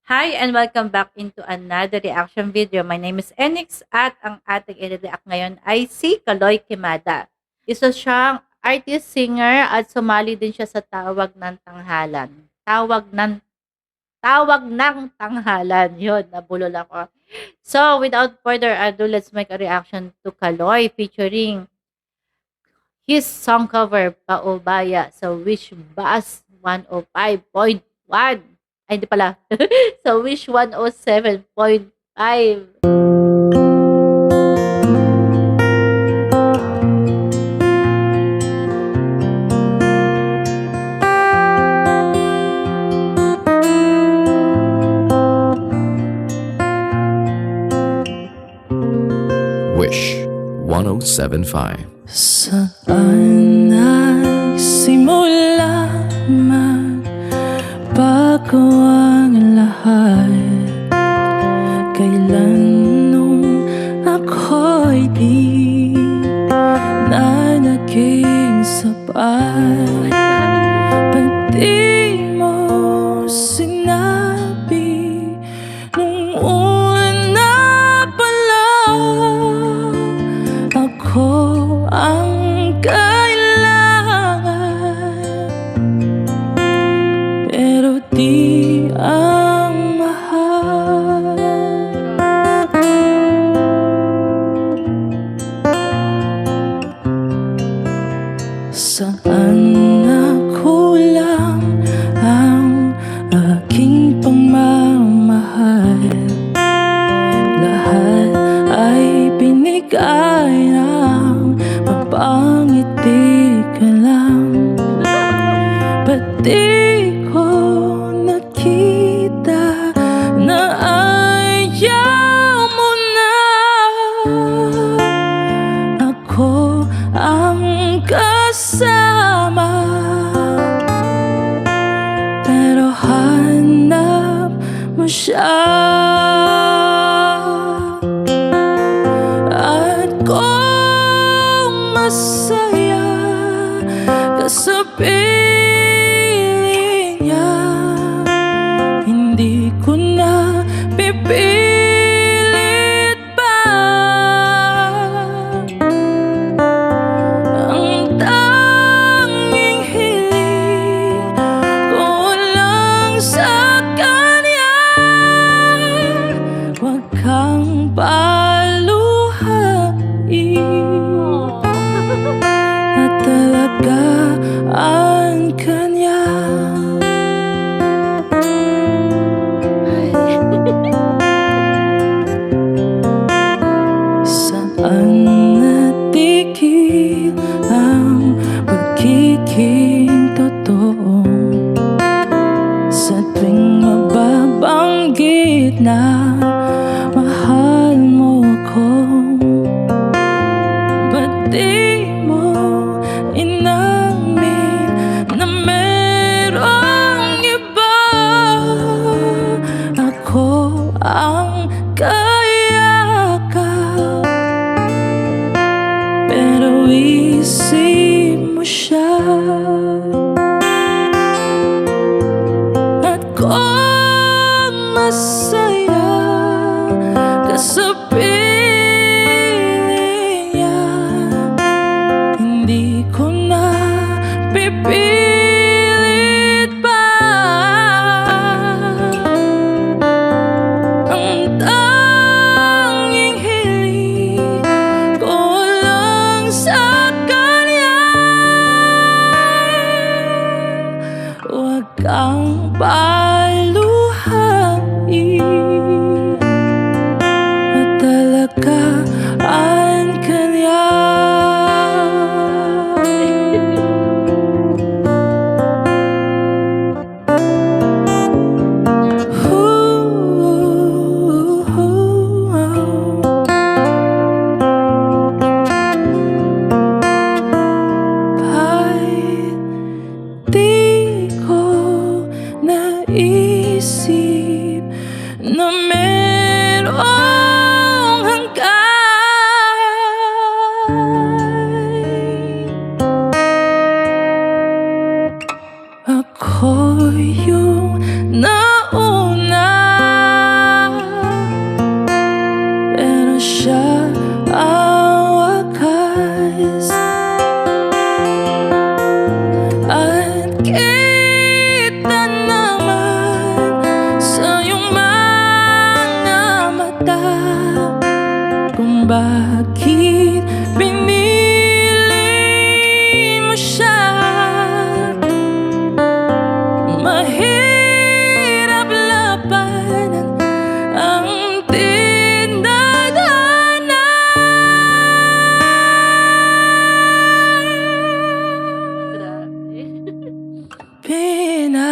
Hi and welcome back into another reaction video. My name is Enix at ang ating i-react ngayon ay si Kaloy Quimada. Isa siyang artist, singer at sumali din siya sa Tawag ng Tanghalan. Tawag ng Tanghalan. Yun, nabulol ako. So, without further ado, let's make a reaction to Kaloy featuring his song cover Paubaya sa Wish Bus 105.1. Ay, hindi pala. Sa Wish 107.5. Wish 1075. Saan nagsimula magbago ang lahat? Kailan nung ako'y di na naging sapat? Ba't di mo sinabi nung una pa lang ako ang kailangan, pero di ang mahal. Saan nakulang ang aking pagmamahal? Lahat ay binigay ng mapangiti ka lang. Ba't di ko nakita na ayaw mo na ako ang kasama? Pero hanap mo siya, at kung masaya ka sa piling niya, hindi ko na pipilit pa. Ang tanging hiling ko lang sa kanya, huwag kang na talagaan ka niya. Saan natigil ang pagiging totoo? Sa tuwing mababanggit na mahal mo ako, ba't di mo inamin na merong iba? Ako ang kayakap, pero isip mo siya. At kung masaya ka sa piling niya, hindi ko na pipilit pa. Ang tanging hiling ko lang sa kanya, huwag kang paluhain. bakit pinili mo siya. Mahirap labanan ang dinadaanan. Pinapaubaya,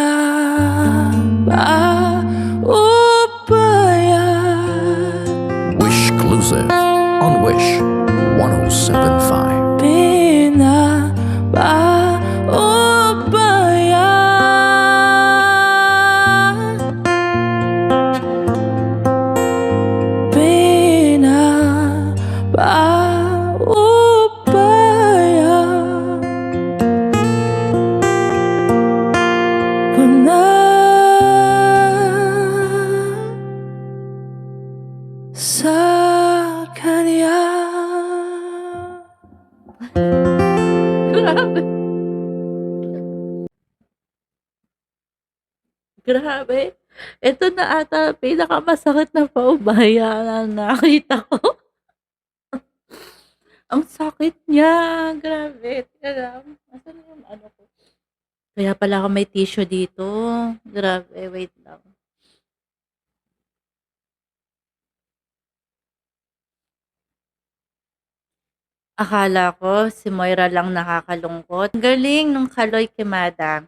Wish exclusive on Wish 1075. pinapaubaya, pinapaubaya ko na sa kanya. Grabe. Grabe. Ito na ata pinakamasakit na paubaya na nakita ko. Ang sakit niya. Grabe. Teka lang. Asan yung ano ko? Kaya pala ako may tissue dito. Grabe. Wait lang. Akala ko si Moira lang nakakalungkot. Ang galing nung Kaloy Quimada.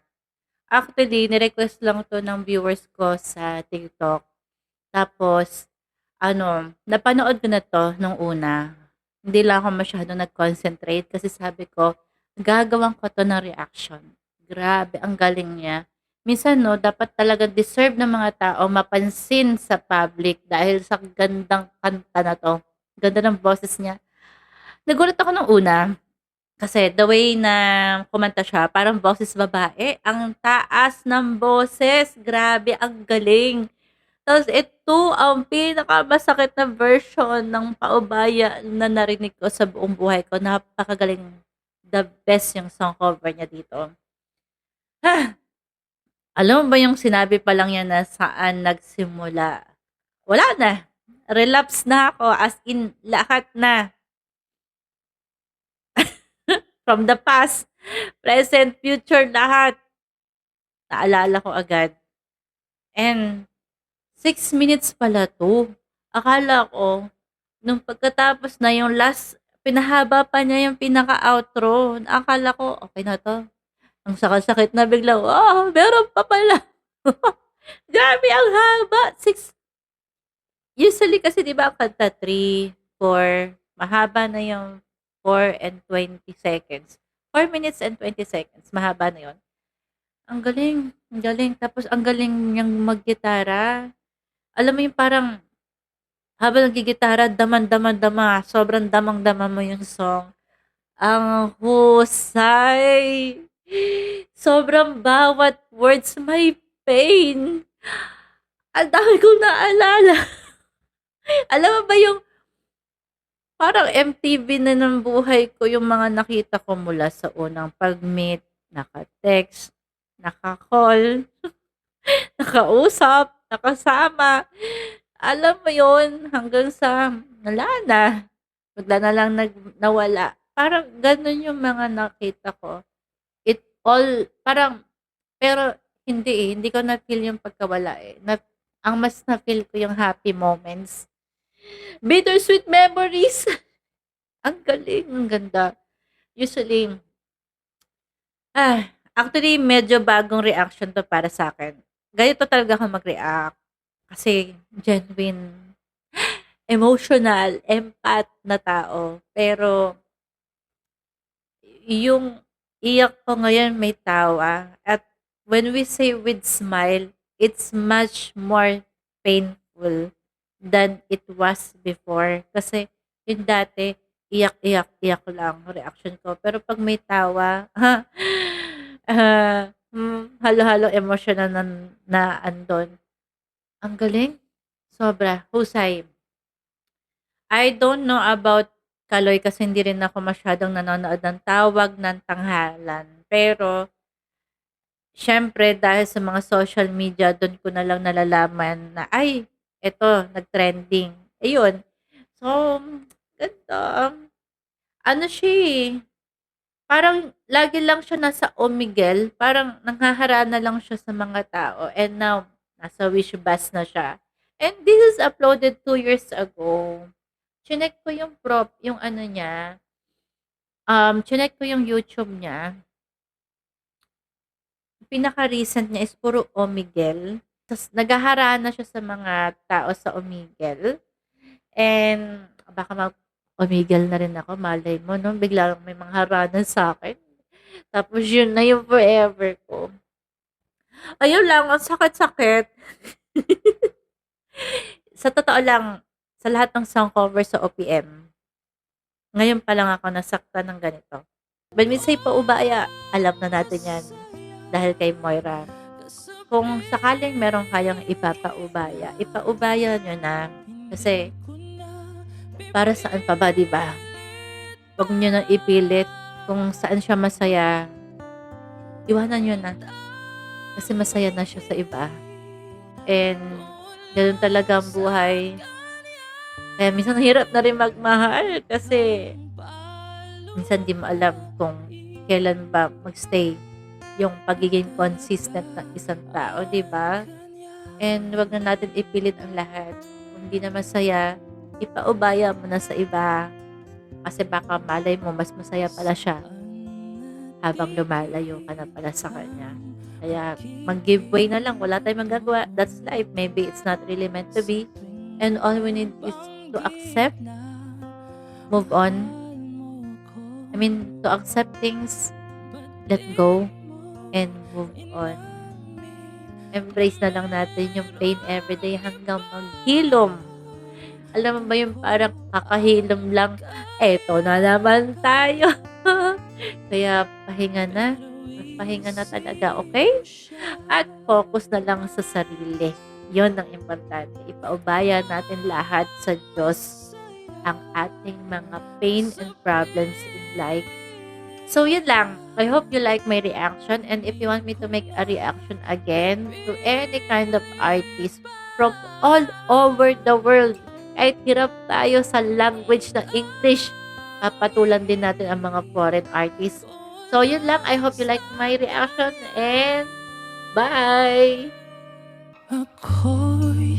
Actually, ni-request lang 'to ng viewers ko sa TikTok. Tapos napanood ko na 'to nung una. Hindi lang ako masyadong nag-concentrate kasi sabi ko, gagawan ko 'to ng reaction. Grabe, ang galing niya. Minsan 'no, dapat talaga deserve ng mga tao mapansin sa public dahil sa gandang kanta na 'to. Ganda ng boses niya. Nagulat ako nung una. Kasi the way na kumanta siya, parang boses babae. Ang taas ng boses. Grabe, ang galing. Tapos ito ang pinakamasakit na version ng paubaya na narinig ko sa buong buhay ko. Napakagaling. The best yung song cover niya dito. Ha! Alam mo ba yung sinabi pa lang yan na saan nagsimula? Wala na. Relapse na ako. As in, lahat na. From the past, present, future, lahat. Naalala ko agad. And 6 minutes pala 'to. Akala ko nung pagkatapos na yung last, pinahaba pa niya yung pinaka-outro. Akala ko, okey na 'to. Ang sakit-sakit na biglang, meron pa pala. Grabe ang haba, usually kasi 'di ba ang kanta 3, 4, mahaba na yung 4 and 20 seconds. 4 minutes and 20 seconds, mahaba na 'yon. Ang galing, ang galing. Tapos ang galing niyang maggitara. Alam mo yung parang habang naggigitara daman-daman-dama, sobrang damang-dama mo yung song. Ang husay! Sobrang bawat words may pain. Ang dami kong naalala. Alam mo ba yung parang MTV na ng buhay ko yung mga nakita ko mula sa unang pag-meet, naka-text, naka-call, nakausap, nakasama. Alam mo yun, hanggang sa wala na. Bigla na lang nawala. Parang ganun yung mga nakita ko. It all, parang, pero hindi hindi ko na-feel yung pagkawala eh. Ang mas na-feel ko yung happy moments. Bittersweet memories. Ang galing, ang ganda. Usually, actually, medyo bagong reaction to para sa akin. Ganito talaga ako mag-react. Kasi genuine, emotional, empath na tao. Pero yung iyak ko ngayon may tawa. At when we say with smile, it's much more painful than it was before. Kasi yung dati, iyak, iyak, iyak lang reaction ko. Pero pag may tawa, halo-halo emotional na andon. Ang galing. Sobra. Husay. I don't know about Kaloy kasi hindi rin ako masyadong nanonood ng Tawag ng Tanghalan. Pero, syempre, dahil sa mga social media, doon ko na lang nalalaman na, ay, eto, nag-trending. Ayun. So, Ganda. Ano siya eh, parang lagi lang siya nasa Omegle, parang nanghaharana lang siya sa mga tao and now nasa Wishbus na siya. And this is uploaded 2 years ago. Chinek ko yung yung ano niya, chinek ko yung YouTube niya. Pinaka-recent niya is puro Omegle. Tas naghaharana siya sa mga tao sa Omegle. And baka mag-Omegle na rin ako, malay mo 'no, biglang may mangharana sa'kin. Tapos yun na yung forever ko. Ayun lang, ang sakit-sakit. Sa totoo lang, sa lahat ng song cover sa OPM, ngayon pa lang ako nasaktan ng ganito. When we say paubaya, alam na natin yan dahil kay Moira. Kung sakaling meron kayang ipapaubaya, ipaubaya nyo na. Kasi, para saan pa ba, di ba? Huwag nyo nang ipilit kung saan siya masaya. Iwanan nyo na. Kasi masaya na siya sa iba. And, ganun talaga ang buhay. Kaya minsan hirap na rin magmahal kasi minsan di mo alam kung kailan ba magstay yung pagiging consistent ng isang tao, di ba? And wag na natin ipilit ang lahat. Kung hindi na masaya, ipaubaya mo na sa iba. Kasi baka malay mo, mas masaya pala siya habang lumalayo ka na pala sa kanya. Kaya mag-give way na lang. Wala tayong magagawa. That's life. Maybe it's not really meant to be. And all we need is to accept, move on. I mean, to accept things, let go, and move on. Embrace na lang natin yung pain everyday hanggang maghilom. Alam mo ba yung parang kakahilom lang, eto na naman tayo. Kaya pahinga na. Pahinga na talaga, okay? At focus na lang sa sarili. Yon ang importante. Ipaubaya natin lahat sa Diyos ang ating mga pain and problems in life. So, yun lang. I hope you like my reaction. And if you want me to make a reaction again to any kind of artist from all over the world, kahit hirap tayo sa language ng English, papatulan din natin ang mga foreign artists. So, yun lang. I hope you like my reaction and bye! ako'y